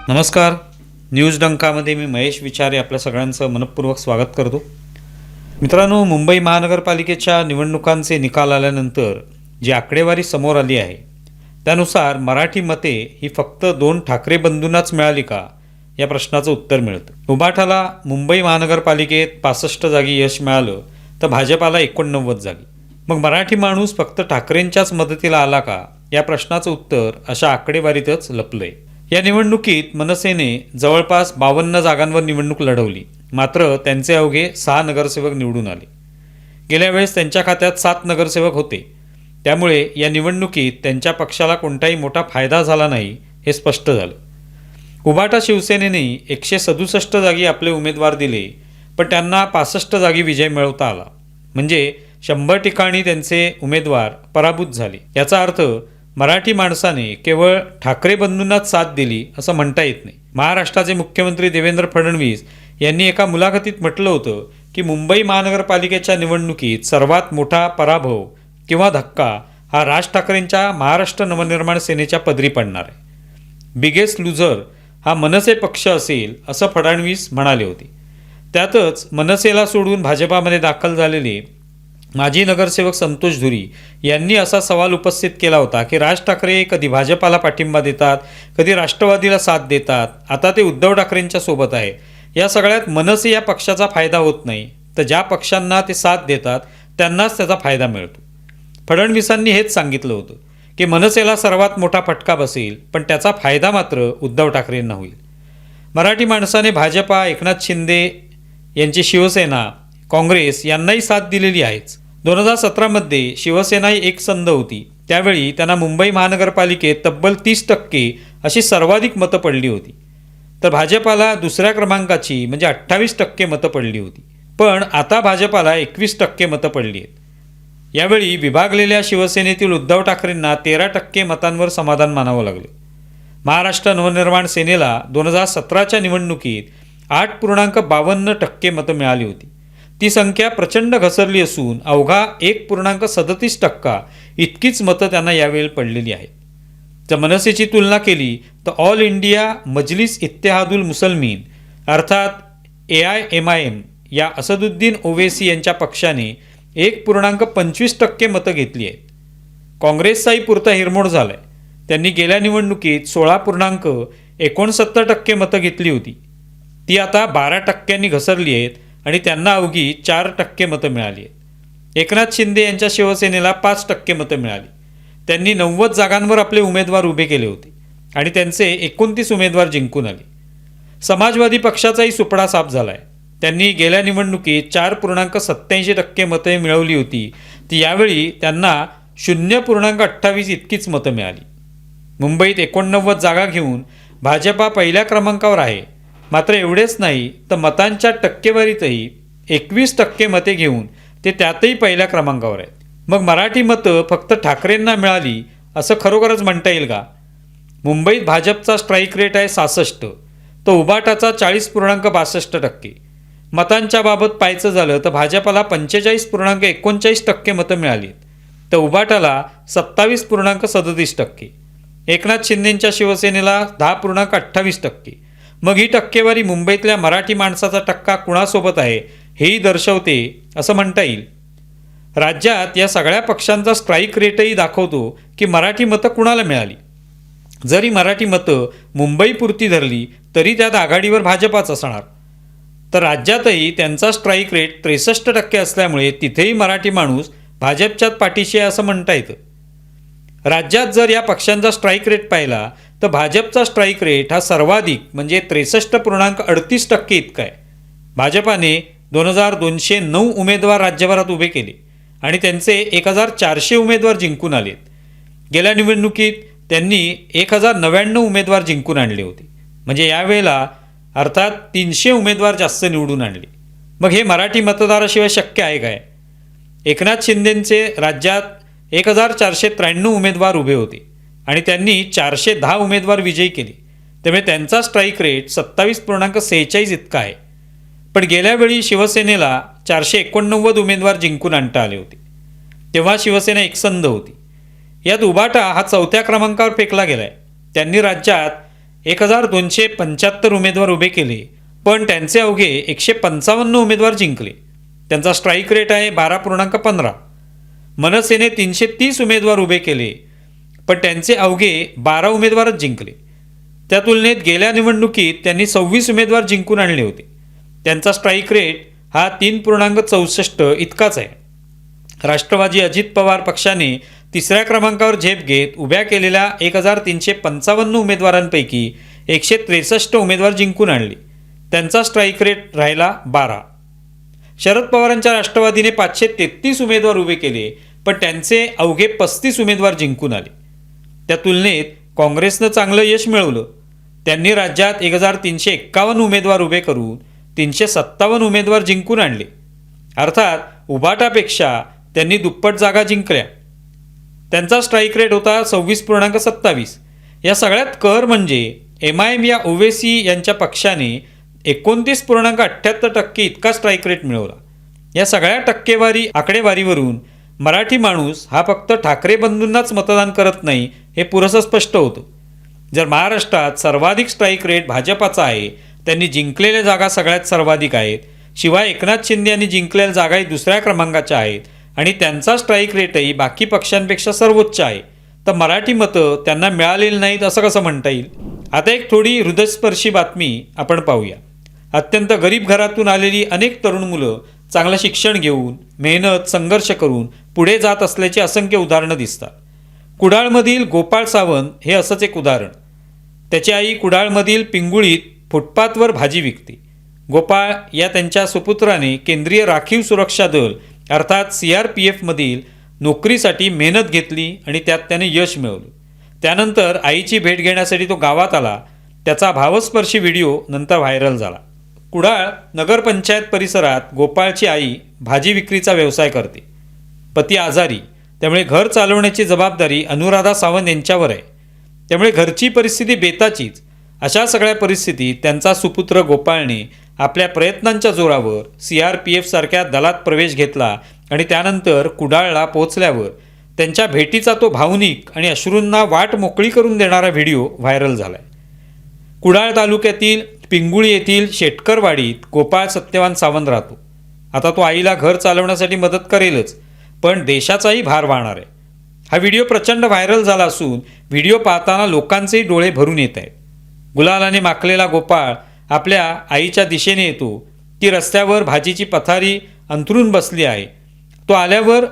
नमस्कार. न्यूज डंकामध्ये मी महेश विचारे आपल्या सगळ्यांचं मनपूर्वक स्वागत करतो. मित्रांनो, मुंबई महानगरपालिकेच्या निवडणुकांचे निकाल आल्यानंतर जी आकडेवारी समोर आली आहे त्यानुसार मराठी मते ही फक्त 2 ठाकरे बंधूंनाच मिळाली का या प्रश्नाचं उत्तर मिळतं. उभाटाला मुंबई महानगरपालिकेत 65 जागी यश मिळालं तर भाजपाला 89 जागी. मग मराठी माणूस फक्त ठाकरेंच्याच मदतीला आला का या प्रश्नाचं उत्तर अशा आकडेवारीतच लपलंय. या निवडणुकीत मनसेने जवळपास 52 जागांवर निवडणूक लढवली, मात्र त्यांचे अवघे 6 नगरसेवक निवडून आले. गेल्या वेळेस त्यांच्या खात्यात 7 नगरसेवक होते, त्यामुळे या निवडणुकीत त्यांच्या पक्षाला कोणताही मोठा फायदा झाला नाही हे स्पष्ट झालं. उभाटा शिवसेनेने 167 जागी आपले उमेदवार दिले, पण त्यांना 65 जागी विजय मिळवता आला. म्हणजे 100 ठिकाणी त्यांचे उमेदवार पराभूत झाले. याचा अर्थ मराठी माणसाने केवळ ठाकरे बंधूंनाच साथ दिली असं म्हणता येत नाही. महाराष्ट्राचे मुख्यमंत्री देवेंद्र फडणवीस यांनी एका मुलाखतीत म्हटलं होतं की मुंबई महानगरपालिकेच्या निवडणुकीत सर्वात मोठा पराभव किंवा धक्का हा राज ठाकरेंच्या महाराष्ट्र नवनिर्माण सेनेच्या पदरी पडणार आहे. बिगेस्ट लुझर हा मनसे पक्ष असेल असं फडणवीस म्हणाले होते. त्यातच मनसेला सोडून भाजपामध्ये दाखल झालेले माजी नगरसेवक संतोष धुरी यांनी असा सवाल उपस्थित केला होता की राज ठाकरे कधी भाजपाला पाठिंबा देतात, कधी राष्ट्रवादीला साथ देतात, आता ते उद्धव ठाकरेंच्या सोबत आहे. या सगळ्यात मनसे या पक्षाचा फायदा होत नाही, तर ज्या पक्षांना ते साथ देतात त्यांनाच त्याचा फायदा मिळतो. फडणवीसांनी हेच सांगितलं होतं की मनसेला सर्वात मोठा फटका बसेल, पण त्याचा फायदा मात्र उद्धव ठाकरेंना होईल. मराठी माणसाने भाजपा, एकनाथ शिंदे यांची शिवसेना, काँग्रेस यांनाही साथ दिलेली आहेच. 2017मध्ये शिवसेना ही एकसंध होती. त्यावेळी त्यांना मुंबई महानगरपालिकेत तब्बल 30% अशी सर्वाधिक मतं पडली होती, तर भाजपाला दुसऱ्या क्रमांकाची म्हणजे 28% मतं पडली होती. पण आता भाजपाला 21% मतं पडली आहेत. यावेळी विभागलेल्या शिवसेनेतील उद्धव ठाकरेंना 13% मतांवर समाधान मानावं लागलं. महाराष्ट्र नवनिर्माण सेनेला 2017च्या निवडणुकीत 8.52% मतं मिळाली होती. ती संख्या प्रचंड घसरली असून अवघा 1.37% इतकीच मतं त्यांना यावेळी पडलेली आहेत. जर मनसेची तुलना केली तर ऑल इंडिया मजलिस इत्तेहादुल मुसलमीन अर्थात AIMIM या असदुद्दीन ओवेसी यांच्या पक्षाने 1.25% मतं घेतली आहेत. काँग्रेसचाही पुरता हिरमोड झाला आहे. त्यांनी गेल्या निवडणुकीत 16.69% मतं घेतली होती. ती आता 12% घसरली आहेत आणि त्यांना अवघी 4% मतं मिळाली आहेत. एकनाथ शिंदे यांच्या शिवसेनेला 5% मतं मिळाली. त्यांनी 90 जागांवर आपले उमेदवार उभे केले होते आणि त्यांचे 29 उमेदवार जिंकून आले. समाजवादी पक्षाचाही सुपडा साफ झाला आहे. त्यांनी गेल्या निवडणुकीत 4.87% मतं मिळवली होती, ती यावेळी त्यांना 0.28 इतकीच मतं मिळाली. मुंबईत 89 जागा घेऊन भाजपा पहिल्या क्रमांकावर आहे. मात्र एवढेच नाही तर मतांच्या टक्केवारीतही 21% मते घेऊन ते त्यातही पहिल्या क्रमांकावर आहेत. मग मराठी मतं फक्त ठाकरेंना मिळाली असं खरोखरच म्हणता येईल का? मुंबईत भाजपचा स्ट्राईक रेट आहे 66, तर उभाटाचा 40.62%. मतांच्या बाबत पाहायचं झालं तर भाजपाला 45.39% मतं मिळाली, तर उभाटाला 27.37%. एकनाथ शिंदेंच्या शिवसेनेला 10.28%. मग ही टक्केवारी मुंबईतल्या मराठी माणसाचा टक्का कुणासोबत आहे हेही दर्शवते असं म्हणता येईल. राज्यात या सगळ्या पक्षांचा स्ट्राईक रेटही दाखवतो की मराठी मतं कुणाला मिळाली. जरी मराठी मतं मुंबईपुरती धरली तरी त्यात आघाडीवर भाजपाच असणार, तर राज्यातही त्यांचा स्ट्राईक रेट 63% असल्यामुळे तिथेही मराठी माणूस भाजपच्याच पाठीशी आहे असं म्हणता येतं. राज्यात जर या पक्षांचा स्ट्राईक रेट पाहिला तर भाजपचा स्ट्राईक रेट हा सर्वाधिक म्हणजे 63.38% इतका आहे. भाजपाने 2209 उमेदवार राज्यभरात उभे केले आणि त्यांचे 1400 उमेदवार जिंकून आलेत. गेल्या निवडणुकीत त्यांनी 1099 उमेदवार जिंकून आणले होते. म्हणजे यावेळेला अर्थात 300 उमेदवार जास्त निवडून आणले. मग हे मराठी मतदाराशिवाय शक्य आहे काय? एकनाथ शिंदेंचे राज्यात 1493 उमेदवार उभे होते आणि त्यांनी 410 उमेदवार विजयी केले. त्यामुळे त्यांचा स्ट्राईक रेट 27.46 इतका आहे. पण गेल्या वेळी शिवसेनेला 489 उमेदवार जिंकून आणता आले होते. तेव्हा शिवसेना एकसंध होती. यात उभाटा हा 4थ्या क्रमांकावर फेकला गेलाय. त्यांनी राज्यात 1275 उमेदवार उभे केले, पण त्यांचे अवघे 155 उमेदवार जिंकले. त्यांचा स्ट्राईक रेट आहे 12.15. मनसेने 330 उमेदवार उभे केले, पण त्यांचे अवघे 12 उमेदवारच जिंकले. त्या तुलनेत गेल्या निवडणुकीत त्यांनी 26 उमेदवार जिंकून आणले होते. त्यांचा स्ट्राईक रेट हा 3.64 इतकाच आहे. राष्ट्रवादी अजित पवार पक्षाने 3ऱ्या क्रमांकावर झेप घेत उभ्या केलेल्या 1355 उमेदवारांपैकी 163 उमेदवार जिंकून आणले. त्यांचा स्ट्राईक रेट राहिला 12. शरद पवारांच्या राष्ट्रवादीने 533 उमेदवार उभे केले, पण त्यांचे अवघे 35 उमेदवार जिंकून आले. त्या तुलनेत काँग्रेसनं चांगलं यश मिळवलं. त्यांनी राज्यात 1351 उमेदवार उभे करून 357 उमेदवार जिंकून आणले. अर्थात उभाटापेक्षा त्यांनी दुप्पट जागा जिंकल्या. त्यांचा स्ट्राईक रेट होता 26.27. या सगळ्यात कहर म्हणजे MIM या ओवेसी यांच्या पक्षाने 29.78% इतका स्ट्राईक रेट मिळवला. या सगळ्या टक्केवारी आकडेवारीवरून मराठी माणूस हा फक्त ठाकरे बंधूंनाच मतदान करत नाही हे पुरेसं स्पष्ट होतं. जर महाराष्ट्रात सर्वाधिक स्ट्राईक रेट भाजपाचा आहे, त्यांनी जिंकलेल्या जागा सगळ्यात सर्वाधिक आहेत, शिवाय एकनाथ शिंदे यांनी जिंकलेल्या जागाही 2ऱ्या क्रमांकाच्या आहेत आणि त्यांचा स्ट्राईक रेटही बाकी पक्षांपेक्षा सर्वोच्च आहे, तर मराठी मतं त्यांना मिळालेली नाहीत असं कसं म्हणता येईल? आता एक थोडी हृदयस्पर्शी बातमी आपण पाहूया. अत्यंत गरीब घरातून आलेली अनेक तरुण मुलं चांगलं शिक्षण घेऊन मेहनत संघर्ष करून पुढे जात असल्याची असंख्य उदाहरणं दिसतात. कुडाळमधील गोपाळ सावंत हे असंच एक उदाहरण. त्याची आई कुडाळमधील पिंगुळीत फुटपाथवर भाजी विकते. गोपाळ या त्यांच्या सुपुत्राने केंद्रीय राखीव सुरक्षा दल अर्थात CRPFमधील नोकरीसाठी मेहनत घेतली आणि त्यात त्याने यश मिळवलं. त्यानंतर आईची भेट घेण्यासाठी तो गावात आला. त्याचा भावस्पर्शी व्हिडिओ नंतर व्हायरल झाला. कुडाळ नगरपंचायत परिसरात गोपाळची आई भाजी विक्रीचा व्यवसाय करते. पती आजारी, त्यामुळे घर चालवण्याची जबाबदारी अनुराधा सावंत यांच्यावर आहे. त्यामुळे घरची परिस्थिती बेताचीच. अशा सगळ्या परिस्थितीत त्यांचा सुपुत्र गोपाळने आपल्या प्रयत्नांच्या जोरावर CRPF सारख्या दलात प्रवेश घेतला आणि त्यानंतर कुडाळला पोहोचल्यावर त्यांच्या भेटीचा तो भावनिक आणि अश्रूंना वाट मोकळी करून देणारा व्हिडिओ व्हायरल झाला आहे. कुडाळ तालुक्यातील पिंगुळी येथील शेटकरवाडीत गोपाळ सत्यवान सावंत राहतो. आता तो आईला घर चालवण्यासाठी मदत करेलच, पण देशाचाही भार वाहणार आहे. हा व्हिडिओ प्रचंड व्हायरल झाला असून व्हिडिओ पाहताना लोकांचेही डोळे भरून येत आहेत. गुलालाने माखलेला गोपाळ आपल्या आईच्या दिशेने येतो. ती रस्त्यावर भाजीची पथारी अंथरून बसली आहे. तो आल्यावर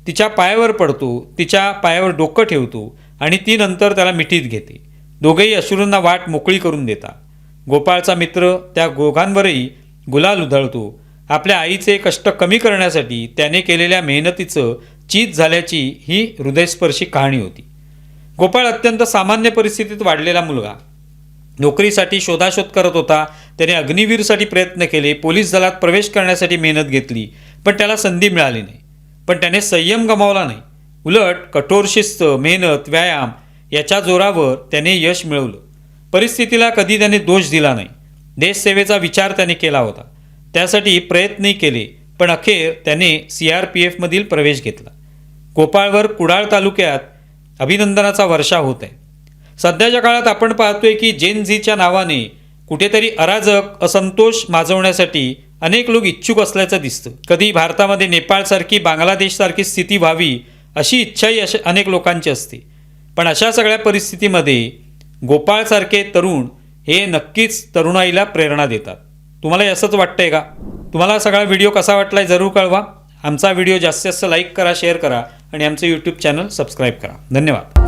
तिच्या पायावर पडतो, तिच्या पायावर डोकं ठेवतो आणि ती नंतर त्याला मिठीत घेते. दोघेही अश्रूंना वाट मोकळी करून देतात. गोपाळचा मित्र त्या दोघांवरही गुलाल उधळतो. आपल्या आईचे कष्ट कमी करण्यासाठी त्याने केलेल्या मेहनतीचं चीज झाल्याची ही हृदयस्पर्शी कहाणी होती. गोपाळ अत्यंत सामान्य परिस्थितीत वाढलेला मुलगा. नोकरीसाठी शोधाशोध करत होता. त्याने अग्निवीरसाठी प्रयत्न केले, पोलीस दलात प्रवेश करण्यासाठी मेहनत घेतली, पण त्याला संधी मिळाली नाही. पण त्याने संयम गमावला नाही. उलट कठोर शिस्त, मेहनत, व्यायाम याच्या जोरावर त्याने यश मिळवलं. परिस्थितीला कधी त्याने दोष दिला नाही. देशसेवेचा विचार त्याने केला होता. त्यासाठी प्रयत्नही केले, पण अखेर त्याने CRPFमधील प्रवेश घेतला. गोपाळवर कुडाळ तालुक्यात अभिनंदनाचा वर्षा होत आहे. सध्याच्या काळात आपण पाहतोय की जेन झीच्या नावाने कुठेतरी अराजक, असंतोष माजवण्यासाठी अनेक लोक इच्छुक असल्याचं दिसतं. कधी भारतामध्ये नेपाळसारखी, बांगलादेशसारखी स्थिती व्हावी अशी इच्छाही अनेक लोकांची असते. पण अशा सगळ्या परिस्थितीमध्ये गोपाळसारखे तरुण हे नक्कीच तरुणाईला प्रेरणा देतात. तुम्हाला असंच वाटतंय का? तुम्हाला सगळा व्हिडिओ कसा वाटलाय जरूर कळवा. आमचा व्हिडिओ जास्तीत जास्त लाईक करा, शेअर करा आणि आमचं YouTube चॅनल सबस्क्राईब करा. धन्यवाद.